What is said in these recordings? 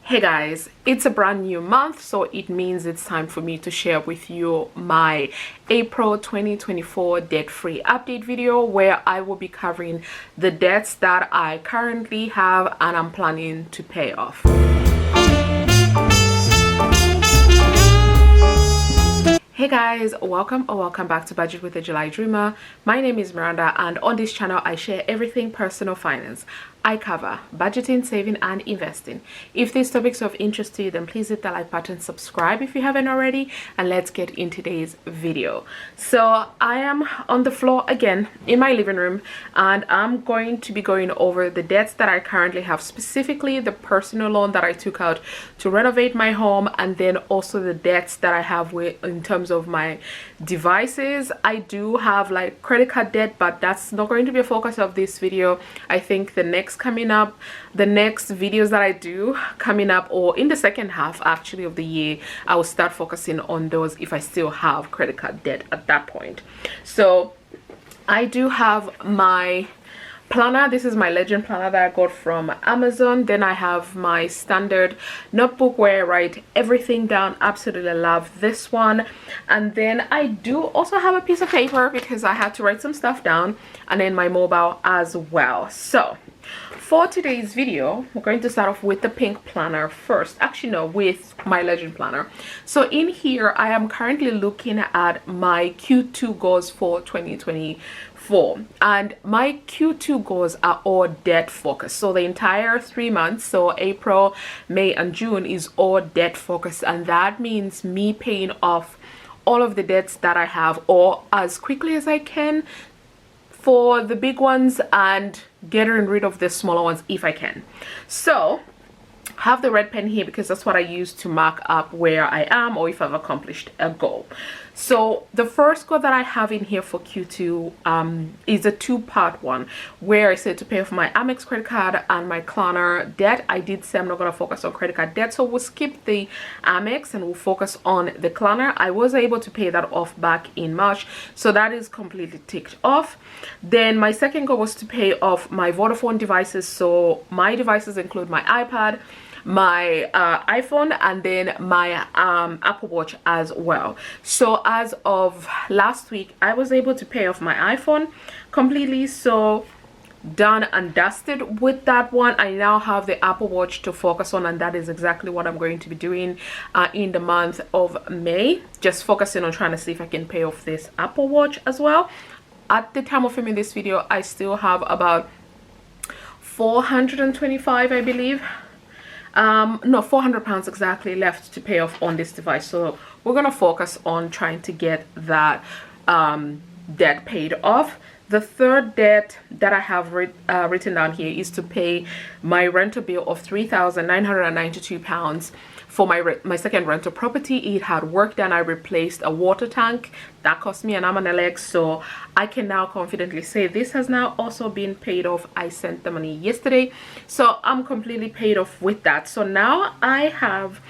Hey guys, it's a brand new month, so it means it's time for me to share with you my April 2024 debt-free update video where I will be covering the debts that I currently have and I'm planning to pay off. Hey guys, welcome back to Budget with Ajulydreamer. My name is Miranda, and on this channel I share everything personal finance. I cover budgeting, saving and investing. If these topics are of interest to you, then please hit the like button, subscribe if you haven't already, and let's get into today's video. So I am on the floor again in my living room, and I'm going to be going over the debts that I currently have, specifically the personal loan that I took out to renovate my home, and then also the debts that I have with in terms of my devices. I do have like credit card debt, but that's not going to be a focus of this video. I think the next videos that I do coming up, or in the second half actually of the year, I will start focusing on those if I still have credit card debt at that point. So I do have my planner. This is my legend planner that I got from Amazon. Then I have my standard notebook where I write everything down. Absolutely love this one. And then I do also have a piece of paper because I had to write some stuff down, and then my mobile as well. So for today's video, we're going to start off with the pink planner first. Actually, no, with my legend planner. So in here, I am currently looking at my Q2 goals for 2024. And my Q2 goals are all debt focused. So the entire 3 months, so April, May, and June, is all debt focused. And that means me paying off all of the debts that I have, or as quickly as I can for the big ones, and getting rid of the smaller ones if I can. So I have the red pen here because that's what I use to mark up where I am or if I've accomplished a goal. So the first goal that I have in here for Q2 is a two-part one where I said to pay off my Amex credit card and my Klarna debt. I did say I'm not going to focus on credit card debt, so we'll skip the Amex and we'll focus on the Klarna. I was able to pay that off back in March, so that is completely ticked off. Then my second goal was to pay off my Vodafone devices. So my devices include my iPad, my iPhone, and then my Apple Watch as well. So as of last week, I was able to pay off my iPhone completely, so done and dusted with that one. I now have the Apple Watch to focus on, and that is exactly what I'm going to be doing in the month of May, just focusing on trying to see if I can pay off this Apple Watch as well. At the time of filming this video, I still have about 425, I believe, no, 400 pounds exactly left to pay off on this device. So we're gonna focus on trying to get that debt paid off. The third debt that I have written down here is to pay my rental bill of £3,992 for my second rental property. It had work done. I replaced a water tank that cost me an arm and a leg, so I can now confidently say this has now also been paid off. I sent the money yesterday, so I'm completely paid off with that. So now I have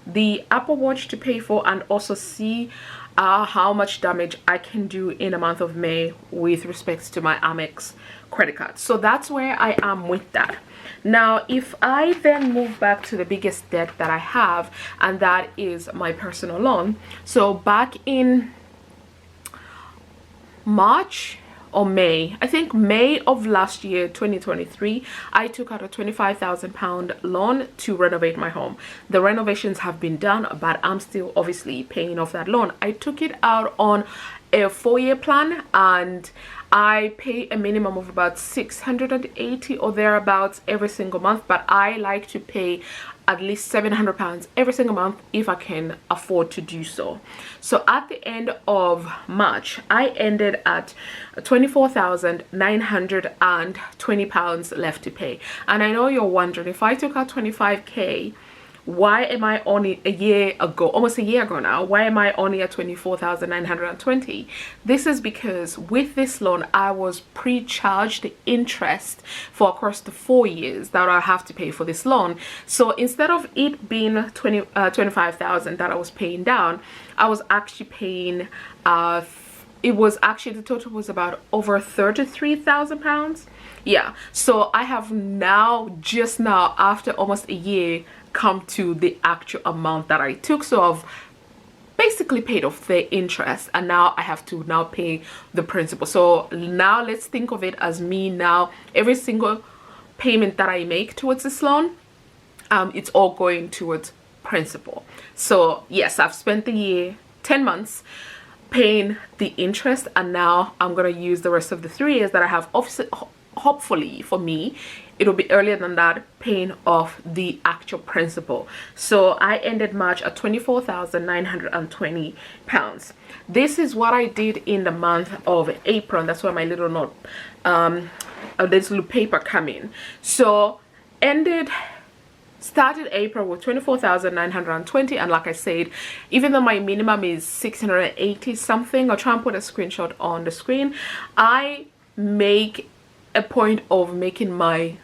the Apple Watch to pay for, and also see how much damage I can do in a month of May with respect to my Amex credit card. So that's where I am with that. Now if I then move back to the biggest debt that I have, and that is my personal loan. So back in March or May, I think May of last year, 2023, I took out a £25,000 loan to renovate my home. The renovations have been done, but I'm still obviously paying off that loan. I took it out on a 4-year plan, and I pay a minimum of about 680 or thereabouts every single month, but I like to pay at least £700 every single month if I can afford to do so. So at the end of March, I ended at £24,920 left to pay. And I know you're wondering, if I took out 25k, why am I only almost a year ago now, why am I only at 24,920? This is because with this loan, I was pre-charged the interest for across the 4 years that I have to pay for this loan. So instead of it being 25,000 that I was paying down, I was actually paying it was actually, the total was about over 33,000 pounds. Yeah, so I have now, just now, after almost a year, come to the actual amount that I took. So I've basically paid off the interest, and now I have to now pay the principal. So now let's think of it as me now, every single payment that I make towards this loan, it's all going towards principal. So yes, I've spent the year, 10 months, paying the interest, and now I'm gonna use the rest of the 3 years that I have, hopefully for me it'll be earlier than that, paying off the actual principal. So I ended March at 24,920 pounds. This is what I did in the month of April. That's why my little note, this little paper come in. So started April with 24,920, and like I said, even though my minimum is 680 something, I'll try and put a screenshot on the screen. I make a point of making my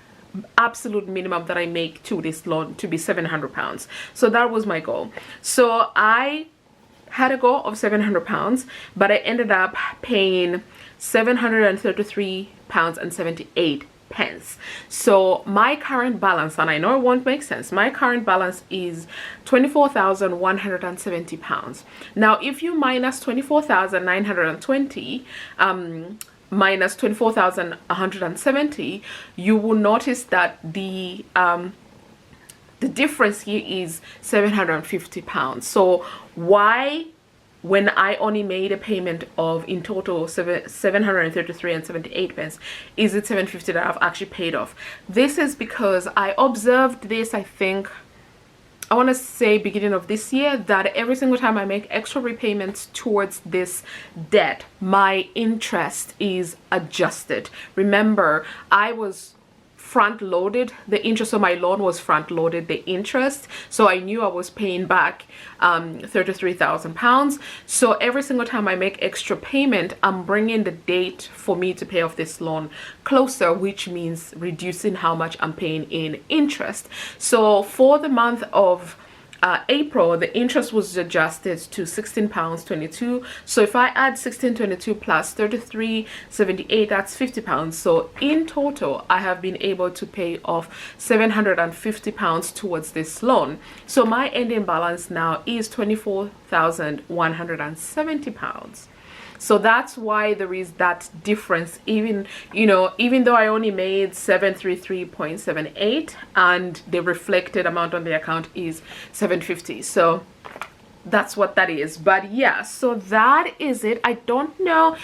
absolute minimum that I make to this loan to be 700 pounds. So that was my goal. So I had a goal of 700 pounds, but I ended up paying 733 pounds and 78 pence. So my current balance, and I know it won't make sense, my current balance is 24,170 pounds. Now if you minus 24,920 minus 24,170, you will notice that the difference here is 750 pounds. So why, when I only made a payment of in total 733 and 78 pence, is it 750 that I've actually paid off? This is because I observed this, I think, I want to say beginning of this year, that every single time I make extra repayments towards this debt, my interest is adjusted. Remember, I was front loaded the interest, so my loan was front loaded the interest, so I knew I was paying back 33,000 pounds. So every single time I make extra payment, I'm bringing the date for me to pay off this loan closer, which means reducing how much I'm paying in interest. So for the month of April, the interest was adjusted to £16.22. So if I add 16.22 plus 33.78, that's £50. So in total, I have been able to pay off £750 towards this loan. So my ending balance now is £24,170. So that's why there is that difference. Even, you know, even though I only made 733.78 and the reflected amount on the account is 750. So that's what that is. But yeah, so that is it. I don't know,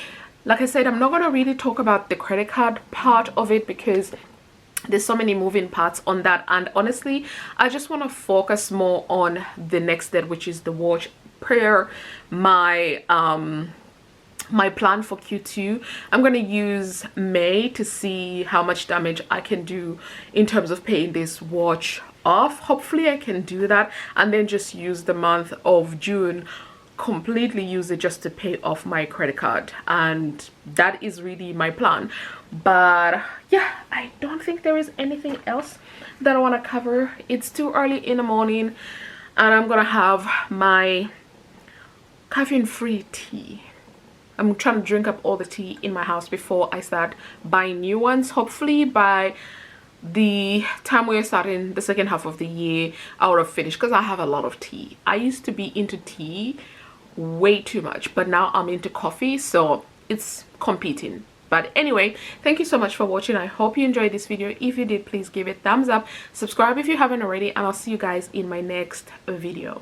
like I said, I'm not going to really talk about the credit card part of it because there's so many moving parts on that, and honestly I just want to focus more on the next debt, which is the watch. Per my plan for Q2, I'm going to use May to see how much damage I can do in terms of paying this watch off. Hopefully I can do that, and then just use the month of June, completely use it just to pay off my credit card, and that is really my plan. But yeah, I don't think there is anything else that I want to cover. It's too early in the morning, and I'm gonna have my caffeine-free tea. I'm trying to drink up all the tea in my house before I start buying new ones. Hopefully by the time we're starting the second half of the year, I would have finished, because I have a lot of tea. I used to be into tea way too much, but now I'm into coffee, so it's competing. But anyway, thank you so much for watching. I hope you enjoyed this video. If you did, please give it a thumbs up, subscribe if you haven't already, and I'll see you guys in my next video.